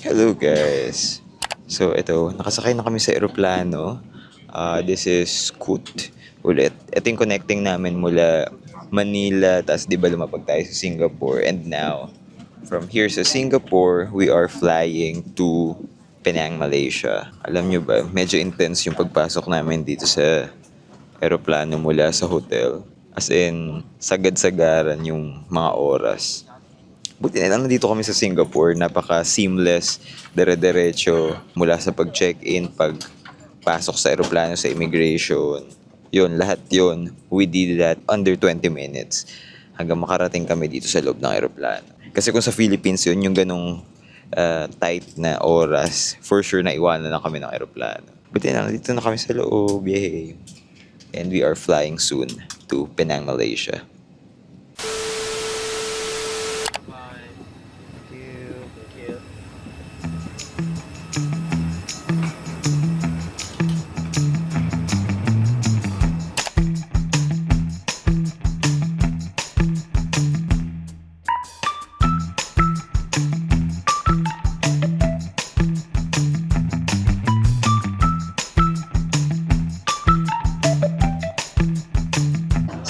Hello guys! So ito, nakasakay na kami sa eroplano. This is Scoot ulit. Ito yung connecting namin mula Manila, tapos di ba lumapag tayo sa Singapore. And now, from here sa Singapore, we are flying to Penang, Malaysia. Alam nyo ba, medyo intense yung pagpasok namin dito sa eroplano mula sa hotel. As in, sagad-sagaran yung mga oras. Buti na lang nandito kami sa Singapore, napaka-seamless, dire-diretso mula sa pag-check-in, pagpasok sa eroplano, sa immigration. Yun, lahat yun, we did that under 20 minutes hanggang makarating kami dito sa loob ng eroplano. Kasi kung sa Philippines yun, yung ganong tight na oras, for sure na iwanan na kami ng eroplano. Buti na lang, dito na kami sa loob, yay! And we are flying soon to Penang, Malaysia.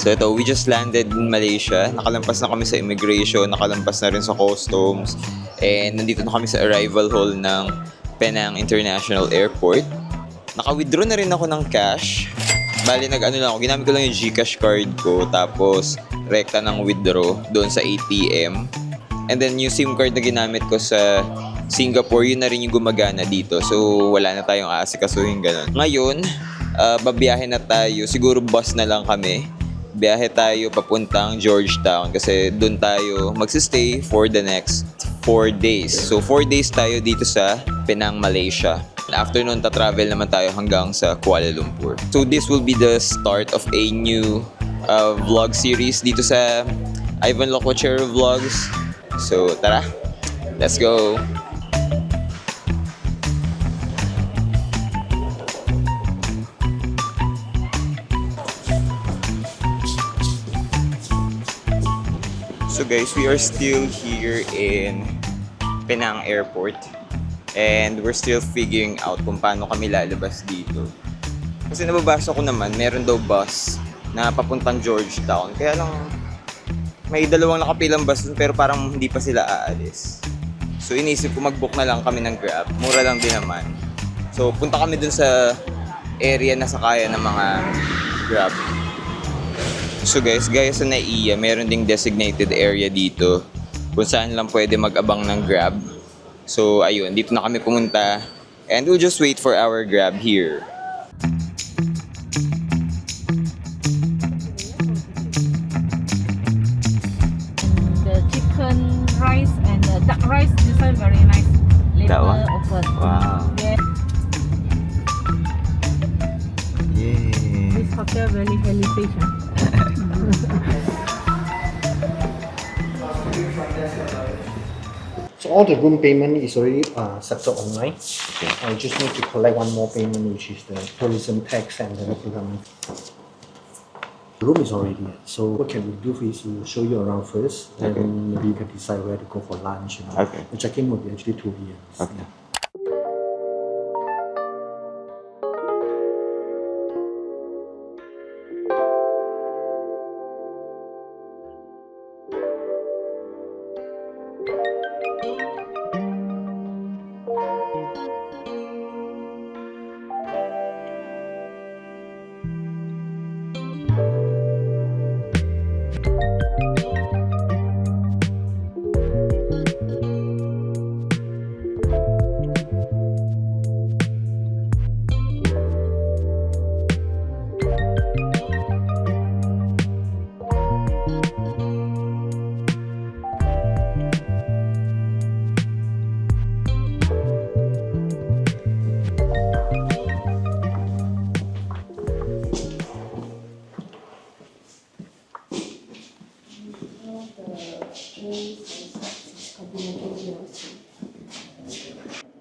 So ito, we just landed in Malaysia. Nakalampas na kami sa immigration, nakalampas na rin sa customs. And nandito na kami sa arrival hall ng Penang International Airport. Naka-withdraw na rin ako ng cash. Bali, lang ako, ginamit ko lang yung GCash card ko. Tapos, rekta ng withdraw doon sa ATM. And then, yung SIM card na ginamit ko sa Singapore, yun na rin yung gumagana dito. So, wala na tayong aasikasuhin ganun. Ngayon, babiyahe na tayo. Siguro bus na lang kami. Biyahe tayo papuntang Georgetown kasi doon tayo magsistay for the next 4 days. So 4 days tayo dito sa Penang, Malaysia. After nun, ta-travel naman tayo hanggang sa Kuala Lumpur. So this will be the start of a new vlog series dito sa Ivan Locochero Vlogs. So tara, let's go! So guys, we are still here in Penang Airport and we're still figuring out kung paano kami lalabas dito. Kasi nababasa ko naman, meron daw bus na papuntang Georgetown. Kaya lang, may dalawang nakapilang bus dun pero parang hindi pa sila aalis. So inisip ko mag-book na lang kami ng Grab. Mura lang din naman. So punta kami dun sa area na sakayan ng mga Grab. So guys, gaya sa NAIA, meron ding designated area dito kung saan lang pwede mag-abang ng Grab. So ayun, dito na kami pumunta and we'll just wait for our Grab here. The chicken rice and the duck rice, this one very nice. That Later one? open. Wow. Yeah, Yay! this hotel very heritage. So all the room payment is already settled online. Okay. I just need to collect one more payment, which is the tourism tax and the government. The room is already here. So what can we do is we'll show you around first, then Okay. maybe you can decide where to go for lunch. You know. Okay. The check-in will be actually 2 p.m. Okay.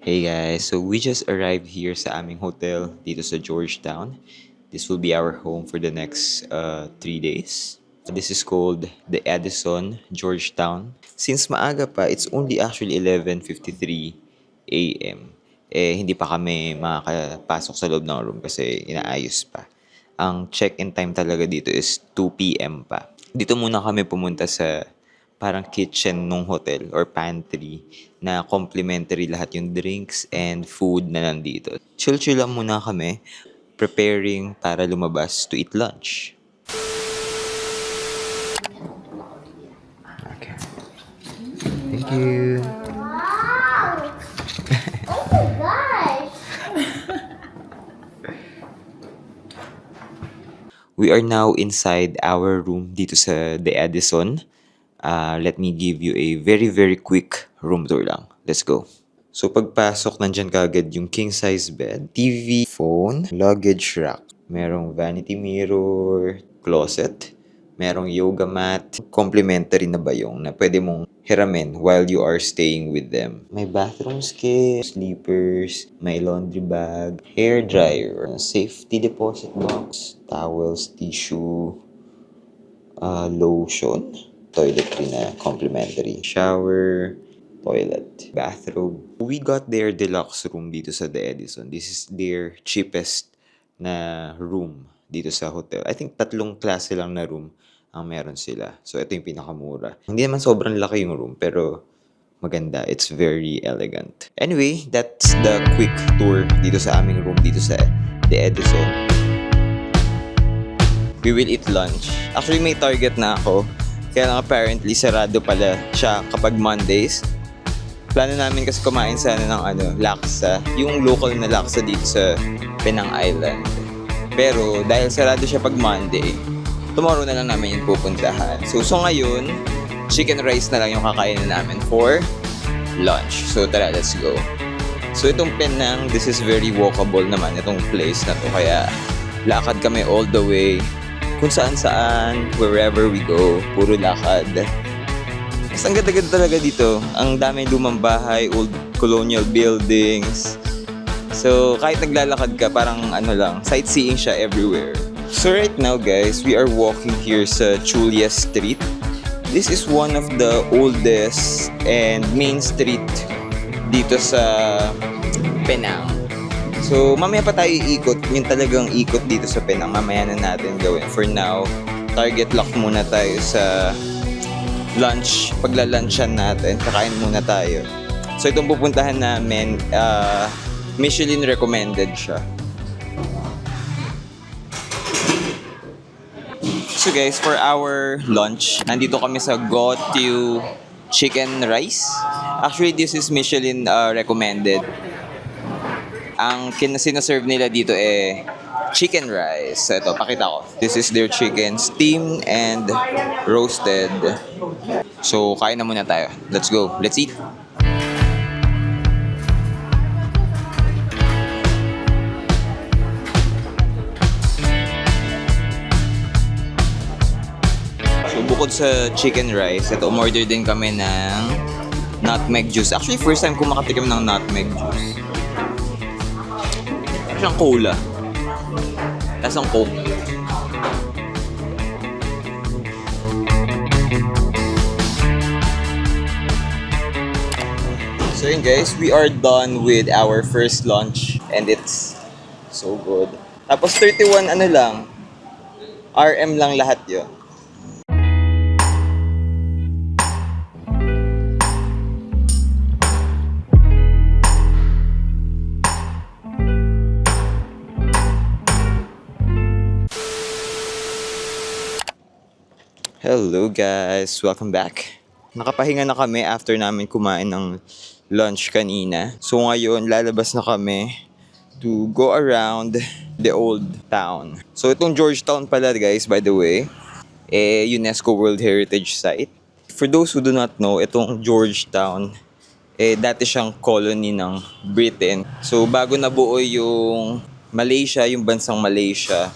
Hey guys, so we just arrived here sa aming hotel dito sa Georgetown. This will be our home for the next 3 days. This is called the Edison Georgetown. Since maaga pa, it's only actually 11:53 a.m. Hindi pa kami makakapasok sa loob ng room kasi inaayos pa. Ang check-in time talaga dito is 2 p.m. pa. Dito muna kami pumunta sa parang kitchen ng hotel or pantry na complimentary lahat yung drinks and food na nandito. Chill-chill lang muna kami, preparing para lumabas to eat lunch. Okay. Thank you. Oh my gosh! We are now inside our room dito sa The Edison. Let me give you a very, very quick room tour lang. Let's go. So pagpasok, nandyan kagad yung king size bed, TV, phone, luggage rack. Merong vanity mirror, closet, merong yoga mat, complimentary na bayong na pwede mong hiramin while you are staying with them. May bathroom skill, sleepers, may laundry bag, hair dryer, safety deposit box, towels, tissue, lotion, toiletry na complimentary, shower, toilet, bathrobe. We got their deluxe room dito sa The Edison. This is their cheapest na room dito sa hotel. I think 3 klase lang na room ang meron sila. So, ito yung pinakamura. Hindi naman sobrang laki yung room, pero maganda. It's very elegant. Anyway, that's the quick tour dito sa aming room dito sa The Edison. We will eat lunch. Actually, may target na ako. Kaya lang apparently, sarado pala siya kapag Mondays. Plano namin kasi kumain sana ng laksa. Yung local na laksa dito sa Penang Island. Pero dahil sarado siya pag Monday, tomorrow na lang namin yung pupuntahan. So ngayon, chicken rice na lang yung kakainin namin for lunch. So tara, let's go. So itong Penang, this is very walkable naman itong place na to. Kaya lakad kami all the way. Kung saan-saan, wherever we go, puro lakad. Mas ang ganda-ganda talaga dito. Ang daming lumang bahay, old colonial buildings. So, kahit naglalakad ka, parang sightseeing siya everywhere. So right now guys, we are walking here sa Chulia Street. This is one of the oldest and main street dito sa Penang. So, mamaya pa tayo iikot. Yung talagang ikot dito sa Penang, mamaya na natin gawin. For now, target lock muna tayo sa lunch. Pagla-lunchan natin, kakain muna tayo. So, itong pupuntahan namin, Michelin recommended siya. So guys, for our lunch, nandito kami sa Gotiu Chicken Rice. Actually, this is Michelin recommended. Ang sinaserve nila dito chicken rice. So ito, pakita ko. This is their chicken, steamed and roasted. So, kain na muna tayo. Let's go. Let's eat. So, bukod sa chicken rice, ito, umorder din kami ng nutmeg juice. Actually, first time ko makatikim ng nutmeg juice. Siyang cola. Tapos ang coke. So yun guys, we are done with our first lunch and it's so good. Tapos 31 lang, RM lang lahat yun. Hello guys! Welcome back. Nakapahinga na kami after namin kumain ng lunch kanina. So ngayon, lalabas na kami to go around the old town. So itong Georgetown pala guys, by the way, UNESCO World Heritage Site. For those who do not know, itong Georgetown, dati siyang colony ng Britain. So bago nabuo yung Malaysia, yung bansang Malaysia,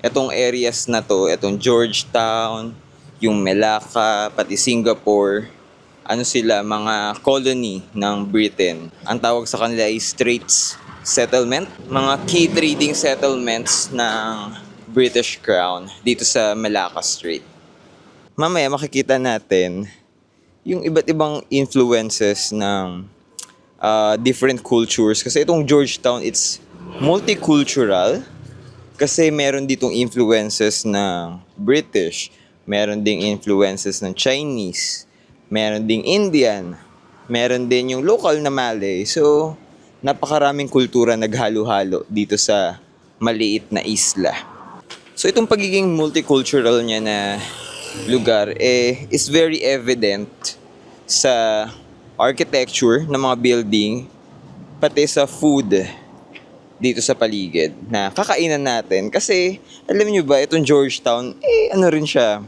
itong areas na to, itong Georgetown, yung Melaka, pati Singapore, sila, mga colony ng Britain. Ang tawag sa kanila ay Straits Settlement. Mga key trading settlements ng British Crown dito sa Malacca Strait. Mamaya makikita natin yung iba't ibang influences ng different cultures. Kasi itong Georgetown, it's multicultural. Kasi meron ditong influences ng British, meron ding influences ng Chinese, meron ding Indian, meron din yung local na Malay. So, napakaraming kultura naghalo-halo dito sa maliit na isla. So, itong pagiging multicultural niya na lugar is very evident sa architecture ng mga building, pati sa food dito sa paligid na kakainan natin. Kasi, alam niyo ba, itong Georgetown, ano rin siya,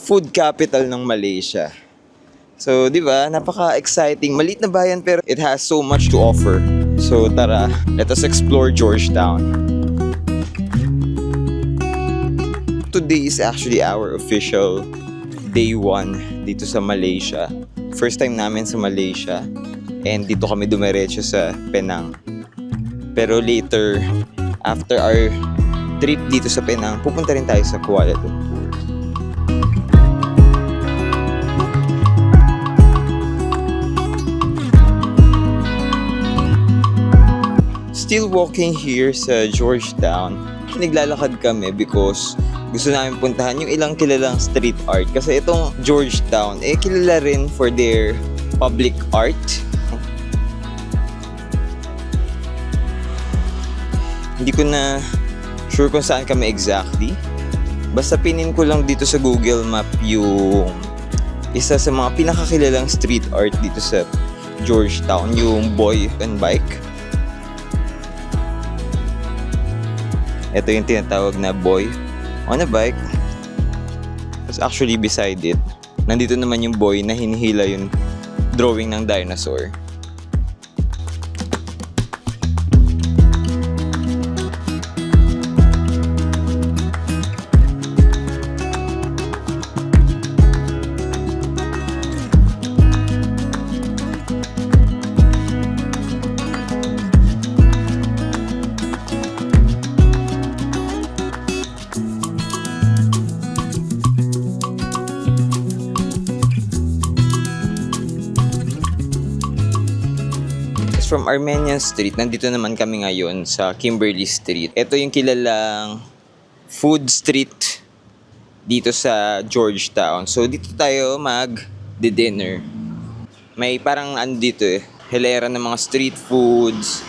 food capital ng Malaysia. So, di ba, napaka-exciting. Maliit na bayan pero it has so much to offer. So, tara, let us explore Georgetown. Today is actually our official day 1 dito sa Malaysia. First time namin sa Malaysia. And dito kami dumiretso sa Penang. Pero later, after our trip dito sa Penang, pupunta rin tayo sa Kuala Lumpur. Still walking here sa Georgetown. Naglalakad kami because gusto namin puntahan yung ilang kilalang street art. Kasi itong Georgetown, kilala rin for their public art. Hindi ko na sure kung saan kami exactly. Basta pinin ko lang dito sa Google Map yung isa sa mga pinakakilalang street art dito sa Georgetown, yung Boy and Bike. Ito yung tinatawag na boy on a bike. It's actually beside it. Nandito naman yung boy na hinihila yung drawing ng dinosaur. From Armenian Street, nandito naman kami ngayon sa Kimberley Street. Ito yung kilalang food street dito sa Georgetown. So dito tayo mag-dinner. May parang dito hilera ng mga street foods.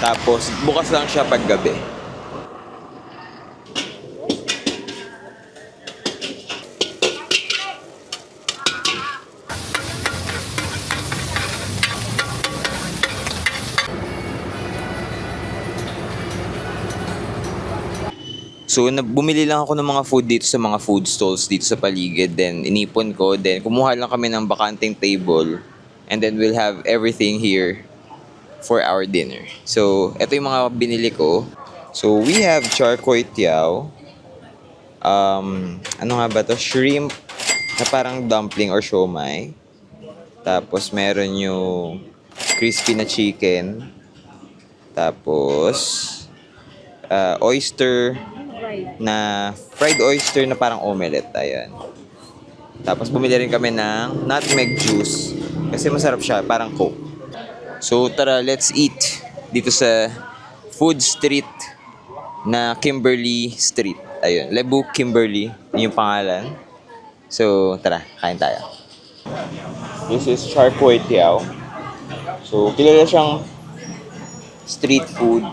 Tapos bukas lang siya paggabi. So, bumili lang ako ng mga food dito sa mga food stalls dito sa paligid. Then, inipon ko. Then, kumuha lang kami ng bakanting table. And then, we'll have everything here for our dinner. So, ito yung mga binili ko. So, we have char kway teow. Ano nga ba to? Shrimp na parang dumpling or siomai. Tapos, meron yung crispy na chicken. Tapos, oyster na fried oyster na parang omelette. Ayan. Tapos bumili rin kami ng nutmeg juice kasi masarap siya, parang Coke. So tara, let's eat dito sa food street na Kimberley Street. Ayun, Lebu Kimberley, yun yung pangalan. So tara, kain tayo. This is char kway teow. So kilala siyang street food.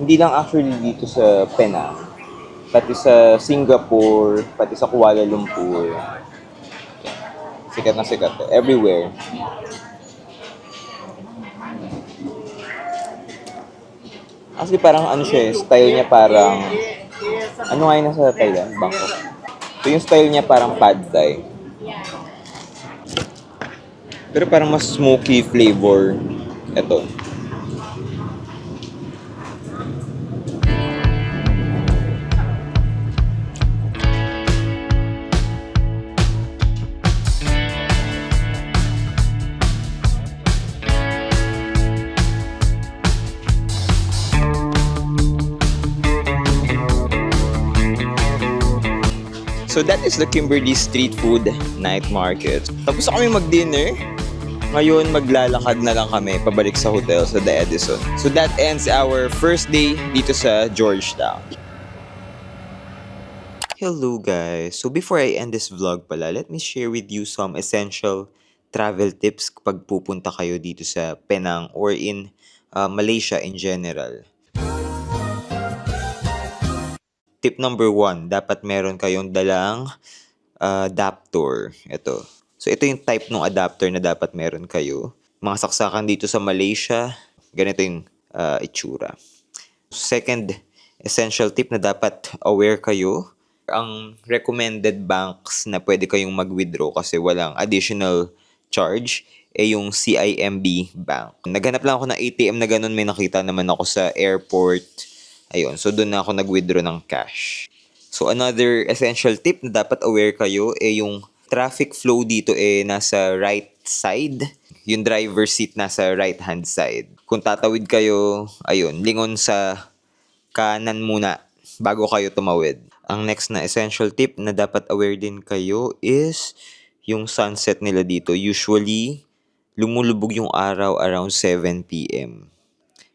Hindi lang actually dito sa Penang, pati sa Singapore, pati sa Kuala Lumpur. Sikat na sikat. Everywhere. Actually parang ano siya style niya parang, ano nga yun nasa Thailand? Bangkok. So yung style niya parang pad thai. Pero parang mas smoky flavor. Ito. So that is the Kimberley Street Food Night Market. Tapos na kami mag-dinner. Ngayon, maglalakad na lang kami pabalik sa hotel sa The Edison. So that ends our first day dito sa Georgetown. Hello guys! So before I end this vlog pala, let me share with you some essential travel tips kapag pupunta kayo dito sa Penang or in Malaysia in general. Tip number 1, dapat meron kayong dalang adapter. Ito. So, ito yung type ng adapter na dapat meron kayo. Mga saksakan dito sa Malaysia, ganito yung itsura. Second essential tip na dapat aware kayo, ang recommended banks na pwede kayong mag-withdraw kasi walang additional charge yung CIMB Bank. Naghanap lang ako ng ATM na ganun, may nakita naman ako sa airport. Ayun, so doon na ako nag-withdraw ng cash. So another essential tip na dapat aware kayo yung traffic flow dito nasa right side. Yung driver seat nasa right hand side. Kung tatawid kayo, ayun, lingon sa kanan muna bago kayo tumawid. Ang next na essential tip na dapat aware din kayo is yung sunset nila dito. Usually, lumulubog yung araw around 7 p.m.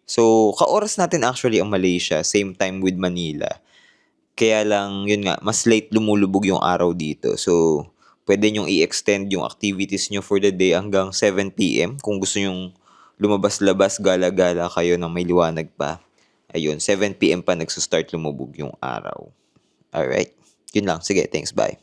So, kaoras natin actually ang Malaysia, same time with Manila. Kaya lang, yun nga, mas late lumulubog yung araw dito. So, pwede nyong i-extend yung activities nyo for the day hanggang 7 p.m. Kung gusto nyong lumabas-labas, gala-gala kayo ng may liwanag pa. Ayun, 7 p.m. pa nagsustart lumubog yung araw. Alright? Yun lang. Sige, thanks. Bye.